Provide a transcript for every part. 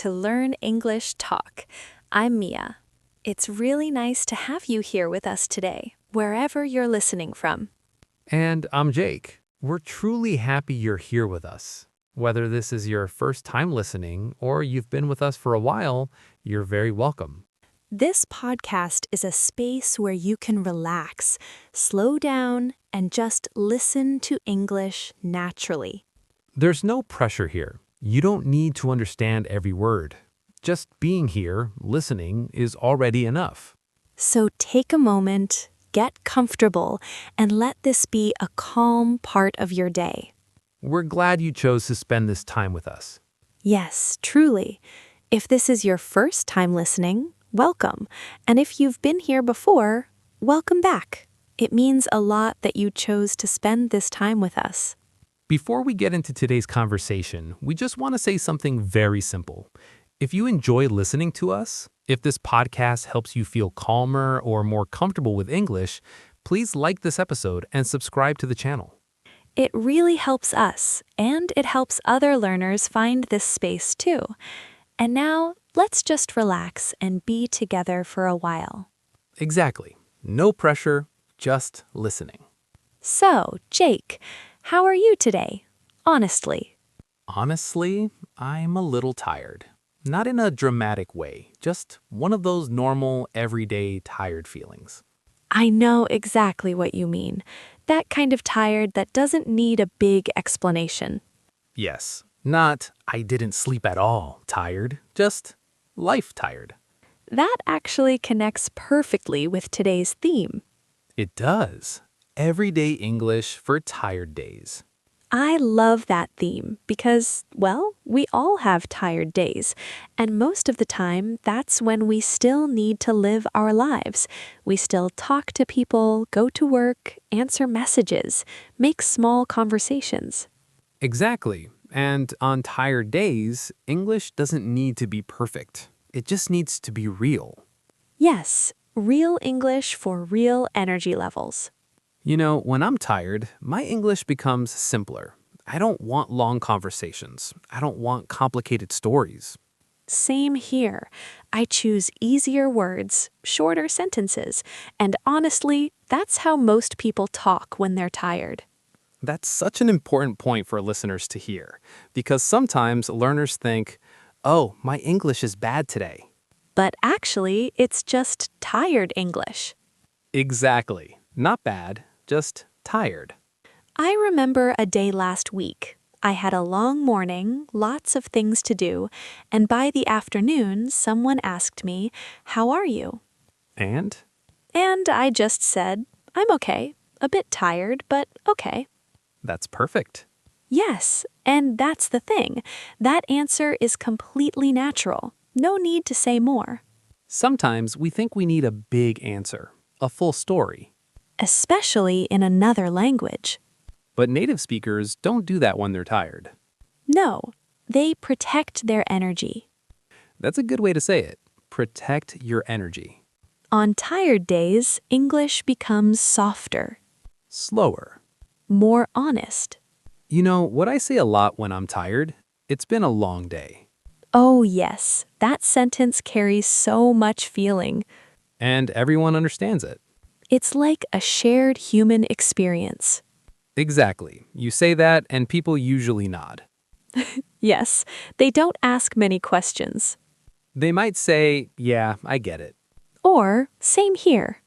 to Learn English Talk. I'm Mia. It's really nice to have you here with us today, wherever you're listening from. And I'm Jake. We're truly happy you're here with us. Whether this is your first time listening or you've been with us for a while, you're very welcome. This podcast is a space where you can relax, slow down, and just listen to English naturally. There's no pressure here. You don't need to understand every word. Just being here, listening, is already enough. So take a moment, get comfortable, and let this be a calm part of your day. We're glad you chose to spend this time with us. Yes, truly. If this is your first time listening, welcome. And if you've been here before, welcome back. It means a lot that you chose to spend this time with us. Before we get into today's conversation, we just want to say something very simple. If you enjoy listening to us, if this podcast helps you feel calmer or more comfortable with English, please like this episode and subscribe to the channel. It really helps us, and it helps other learners find this space too. And now, let's just relax and be together for a while. Exactly. No pressure, just listening. So, Jake, how are you today? Honestly. Honestly, I'm a little tired. Not in a dramatic way, just one of those normal, everyday tired feelings. I know exactly what you mean. That kind of tired that doesn't need a big explanation. Yes, not I didn't sleep at all tired, just life tired. That actually connects perfectly with today's theme. It does. Everyday English for tired days. I love that theme because, well, we all have tired days, and most of the time, that's when we still need to live our lives. We still talk to people, go to work, answer messages, make small conversations. Exactly. And on tired days, English doesn't need to be perfect. It just needs to be real. Yes, real English for real energy levels. You know, when I'm tired, my English becomes simpler. I don't want long conversations. I don't want complicated stories. Same here. I choose easier words, shorter sentences, and honestly, that's how most people talk when they're tired. That's such an important point for listeners to hear, because sometimes learners think, oh, my English is bad today. But actually, it's just tired English. Exactly. Not bad, just tired. I remember a day last week. I had a long morning, lots of things to do, and by the afternoon, someone asked me, "How are you?" And? And I just said, "I'm okay. A bit tired, but okay." That's perfect. Yes, and that's the thing. That answer is completely natural. No need to say more. Sometimes we think we need a big answer, a full story. Especially in another language. But native speakers don't do that when they're tired. No, they protect their energy. That's a good way to say it. Protect your energy. On tired days, English becomes softer, Slower. more honest. You know, what I say a lot when I'm tired, it's been a long day. Oh yes, that sentence carries so much feeling. And everyone understands it. It's like a shared human experience. Exactly. You say that and people usually nod. Yes, they don't ask many questions. They might say, yeah, I get it. Or, same here.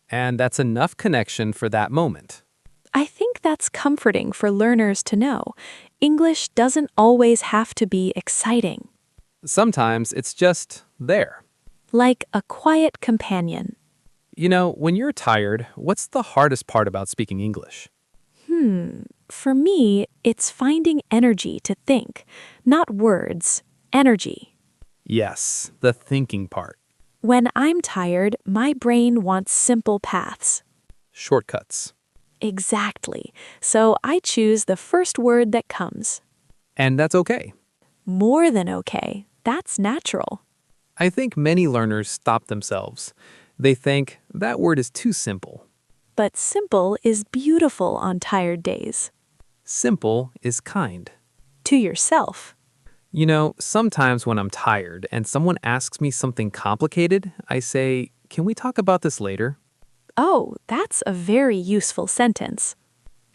And that's enough connection for that moment. I think that's comforting for learners to know. English doesn't always have to be exciting. Sometimes it's just there. Like a quiet companion. You know, when you're tired, what's the hardest part about speaking English? For me, it's finding energy to think. Not words, energy. Yes, the thinking part. When I'm tired, my brain wants simple paths. Shortcuts. Exactly. So I choose the first word that comes. And that's okay. More than okay. That's natural. I think many learners stop themselves. They think that word is too simple. But simple is beautiful on tired days. Simple is kind. To yourself. Sometimes when I'm tired and someone asks me something complicated, I say, "Can we talk about this later?" Oh, that's a very useful sentence.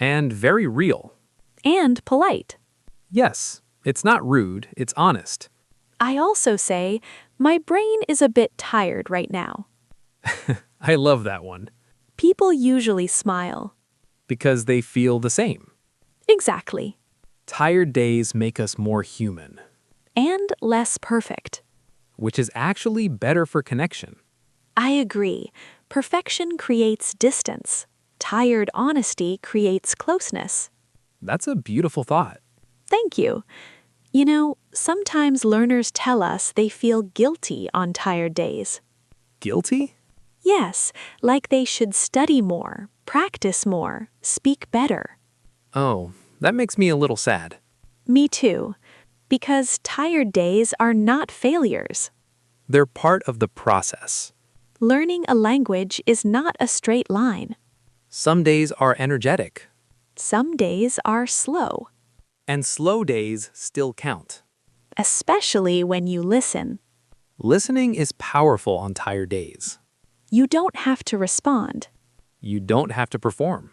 And very real. And polite. Yes, it's not rude, it's honest. I also say, my brain is a bit tired right now. I love that one. People usually smile. Because they feel the same. Exactly. Tired days make us more human, And less perfect. which is actually better for connection. I agree. Perfection creates distance. Tired honesty creates closeness. That's a beautiful thought. Thank you. You know, sometimes learners tell us they feel guilty on tired days. Guilty? Yes, like they should study more, practice more, speak better. Oh, that makes me a little sad. Me too. Because tired days are not failures. They're part of the process. Learning a language is not a straight line. Some days are energetic, Some days are slow, and slow days still count. especially when you listen. Listening is powerful on tired days. You don't have to respond. You don't have to perform.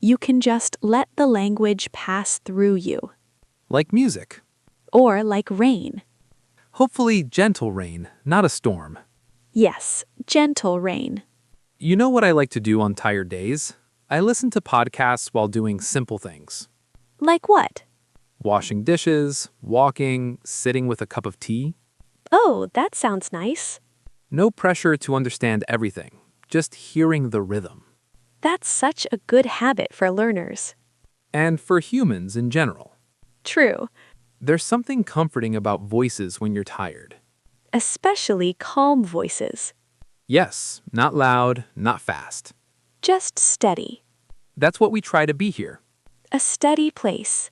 You can just let the language pass through you. Like music. Or like rain. Hopefully gentle rain, not a storm. Yes, gentle rain. You know what I like to do on tired days? I listen to podcasts while doing simple things. Like what? Washing dishes, walking, sitting with a cup of tea. Oh, that sounds nice. No pressure to understand everything, just hearing the rhythm. That's such a good habit for learners. And for humans in general. True. There's something comforting about voices when you're tired. Especially calm voices. Yes, not loud, not fast. Just steady. That's what we try to be here. A steady place.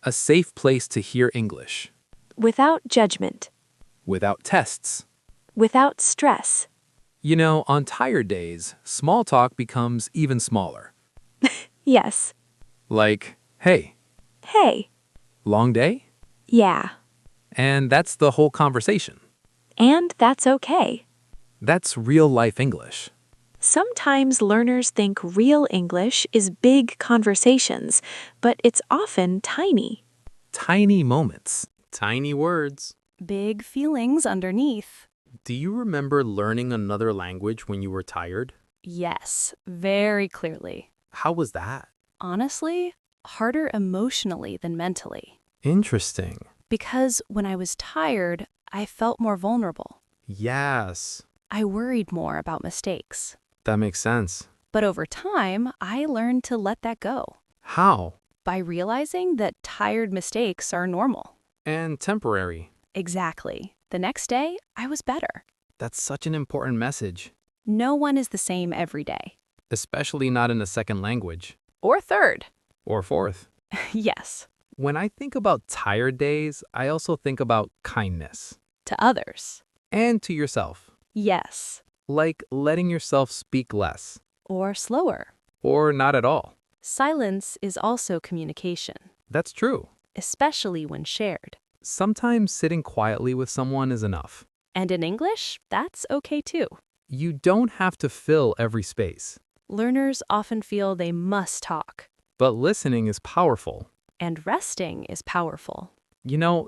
A safe place to hear English. Without judgment. Without tests. Without stress. On tired days, small talk becomes even smaller. Yes. Like, hey, Hey. long day? Yeah. And that's the whole conversation. And that's okay. That's real life English. Sometimes learners think real English is big conversations, but it's often tiny. Tiny moments. Tiny words. Big feelings underneath. Do you remember learning another language when you were tired? Yes, very clearly. How was that? Honestly, harder emotionally than mentally. Interesting. Because when I was tired, I felt more vulnerable. Yes, I worried more about mistakes. that makes sense. But over time, I learned to let that go How? by realizing that tired mistakes are normal. And temporary. Exactly. The next day, I was better. That's such an important message, No one is the same every day. especially not in a second language. Or third. Or fourth. Yes. When I think about tired days, I also think about kindness. To others. And to yourself. Yes. Like letting yourself speak less. Or slower. Or not at all. Silence is also communication, That's true. especially when shared. Sometimes sitting quietly with someone is enough. And in English, that's okay too. You don't have to fill every space. Learners often feel they must talk, But listening is powerful. and resting is powerful.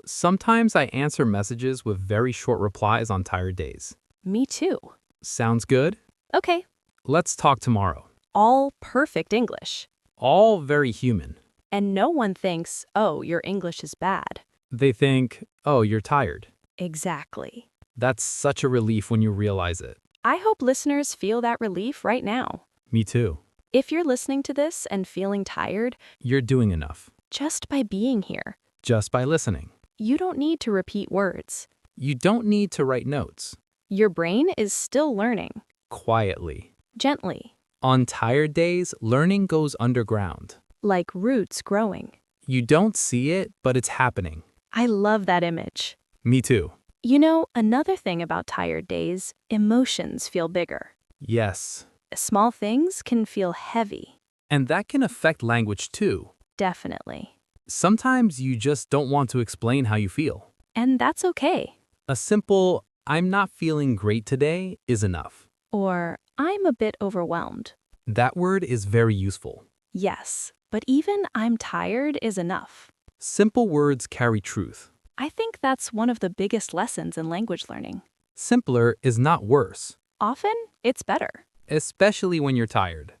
Sometimes I answer messages with very short replies on tired days. Me too. Sounds good? Okay, Let's talk tomorrow. all perfect English. All very human. And no one thinks, oh, your English is bad. They think, oh, you're tired. Exactly. That's such a relief when you realize it. I hope listeners feel that relief right now. Me too. If you're listening to this and feeling tired, You're doing enough. just by being here, Just by listening. you don't need to repeat words. You don't need to write notes. Your brain is still learning, Quietly. gently, On tired days, learning goes underground. like roots growing. You don't see it, but it's happening. I love that image. Me too. You know, another thing about tired days, emotions feel bigger. Yes. Small things can feel heavy. And that can affect language too. Definitely. Sometimes you just don't want to explain how you feel. And that's okay. A simple, I'm not feeling great today is enough. Or, I'm a bit overwhelmed. That word is very useful. Yes, but even I'm tired is enough. Simple words carry truth. I think that's one of the biggest lessons in language learning. Simpler is not worse, Often, it's better. especially when you're tired.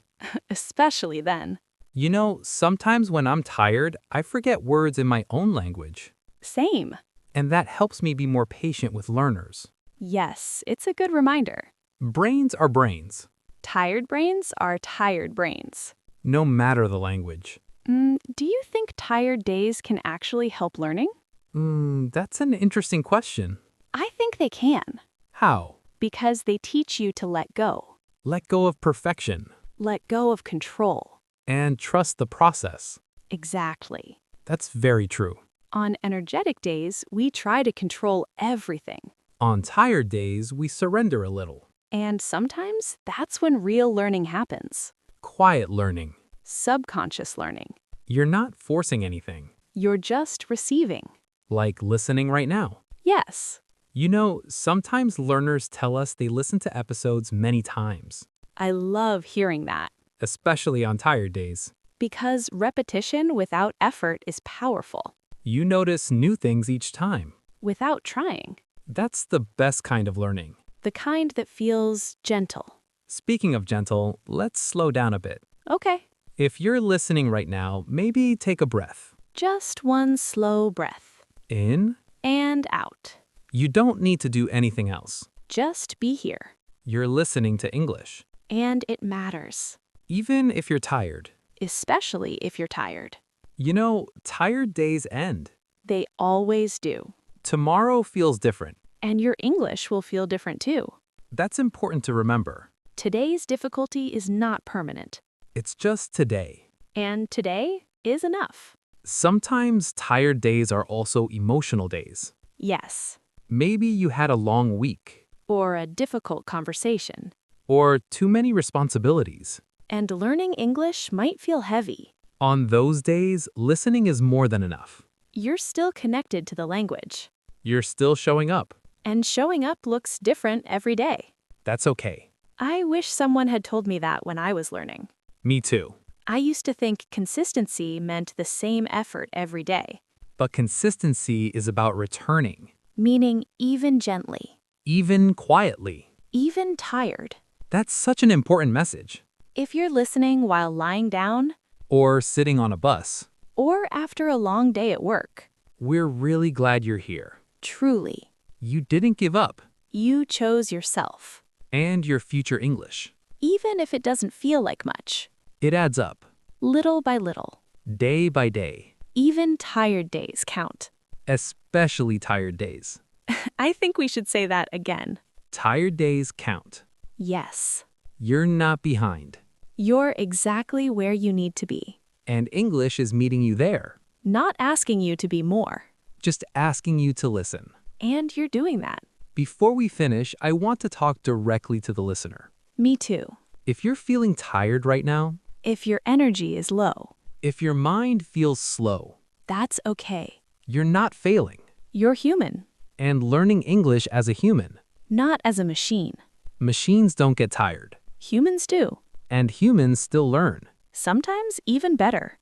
Especially then. You know, sometimes when I'm tired, I forget words in my own language. Same. And that helps me be more patient with learners. Yes, it's a good reminder. Brains are brains, Tired brains are tired brains. no matter the language. Do you think tired days can actually help learning? That's an interesting question. I think they can, How? because they teach you to let go. Let go of perfection Let go of control. and trust the process. Exactly. That's very true. On energetic days, we try to control everything. On tired days, we surrender a little. And sometimes that's when real learning happens. Quiet learning. Subconscious learning. You're not forcing anything, You're just receiving. like listening right now. Yes. You know, sometimes learners tell us they listen to episodes many times, I love hearing that. especially on tired days. Because repetition without effort is powerful. You notice new things each time. Without trying. That's the best kind of learning. The kind that feels gentle. Speaking of gentle, let's slow down a bit. Okay. If you're listening right now, maybe take a breath. Just one slow breath. In. And out. You don't need to do anything else. Just be here. You're listening to English. And it matters. Even if you're tired. Especially if you're tired. You know, tired days end. They always do. Tomorrow feels different. And your English will feel different too. That's important to remember. Today's difficulty is not permanent. It's just today. And today is enough. Sometimes tired days are also emotional days. Yes. Maybe you had a long week. Or a difficult conversation. Or too many responsibilities. And learning English might feel heavy. On those days, listening is more than enough. You're still connected to the language. You're still showing up. And showing up looks different every day. That's okay. I wish someone had told me that when I was learning. Me too. I used to think consistency meant the same effort every day. But consistency is about returning. Meaning even gently. Even quietly. Even tired. That's such an important message. If you're listening while lying down, Or sitting on a bus. or after a long day at work, We're really glad you're here. truly, You didn't give up. you chose yourself. And your future English. Even if it doesn't feel like much. It adds up. Little by little. Day by day. Even tired days count. Especially tired days. I think we should say that again. Tired days count. Yes. You're not behind. You're exactly where you need to be. And English is meeting you there. Not asking you to be more. Just asking you to listen. And you're doing that. Before we finish, I want to talk directly to the listener. Me too. If you're feeling tired right now, If your energy is low, if your mind feels slow, that's okay. you're not failing. You're human, And learning English as a human. not as a machine. Machines don't get tired. Humans do. And humans still learn. Sometimes even better.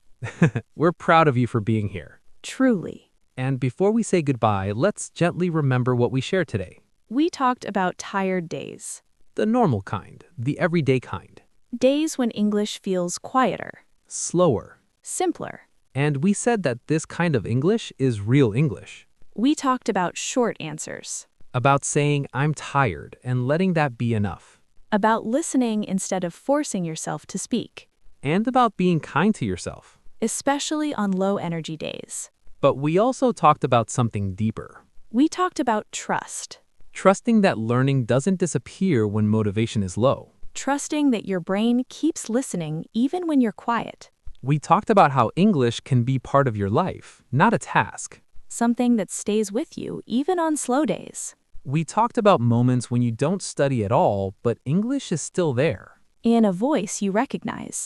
We're proud of you for being here. Truly. And before we say goodbye, let's gently remember what we shared today. We talked about tired days. The normal kind, the everyday kind. Days when English feels quieter, Slower. simpler. And we said that this kind of English is real English. We talked about short answers, About saying, I'm tired, and letting that be enough. about listening instead of forcing yourself to speak, And about being kind to yourself. especially on low energy days. But we also talked about something deeper. We talked about trust, Trusting that learning doesn't disappear when motivation is low. trusting that your brain keeps listening even when you're quiet, We talked about how English can be part of your life, not a task. something that stays with you even on slow days. We talked about moments when you don't study at all, but English is still there. In a voice you recognize,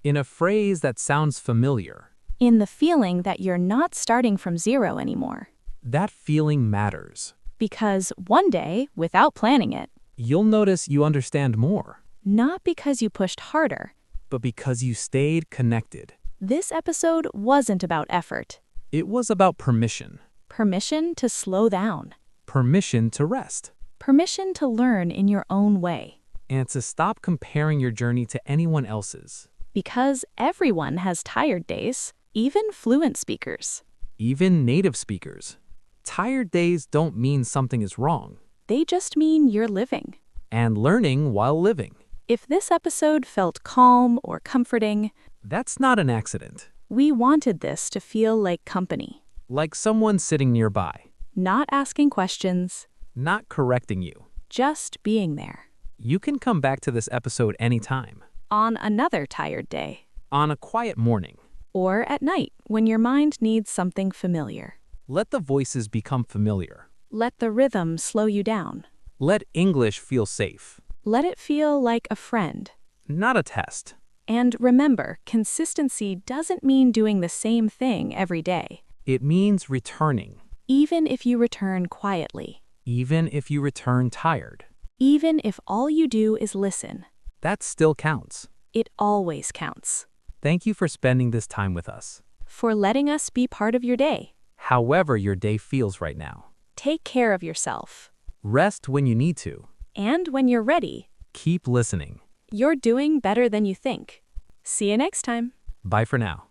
In a phrase that sounds familiar. in the feeling that you're not starting from zero anymore. That feeling matters. Because one day, without planning it, You'll notice you understand more, not because you pushed harder, but because you stayed connected. this episode wasn't about effort. It was about permission. Permission to slow down. Permission to rest. Permission to learn in your own way. And to stop comparing your journey to anyone else's. Because everyone has tired days, even fluent speakers. Even native speakers. Tired days don't mean something is wrong. They just mean you're living. And learning while living. If this episode felt calm or comforting, That's not an accident. we wanted this to feel like company. Like someone sitting nearby, Not asking questions, not correcting you. just being there. You can come back to this episode anytime. On another tired day. On a quiet morning. Or at night when your mind needs something familiar. Let the voices become familiar. Let the rhythm slow you down. Let English feel safe. Let it feel like a friend. Not a test. And remember, consistency doesn't mean doing the same thing every day, It means returning. even if you return quietly, Even if you return tired. even if all you do is listen. That still counts. It always counts. Thank you for spending this time with us. For letting us be part of your day. However your day feels right now. Take care of yourself. Rest when you need to. And when you're ready, Keep listening. you're doing better than you think. See you next time. Bye for now.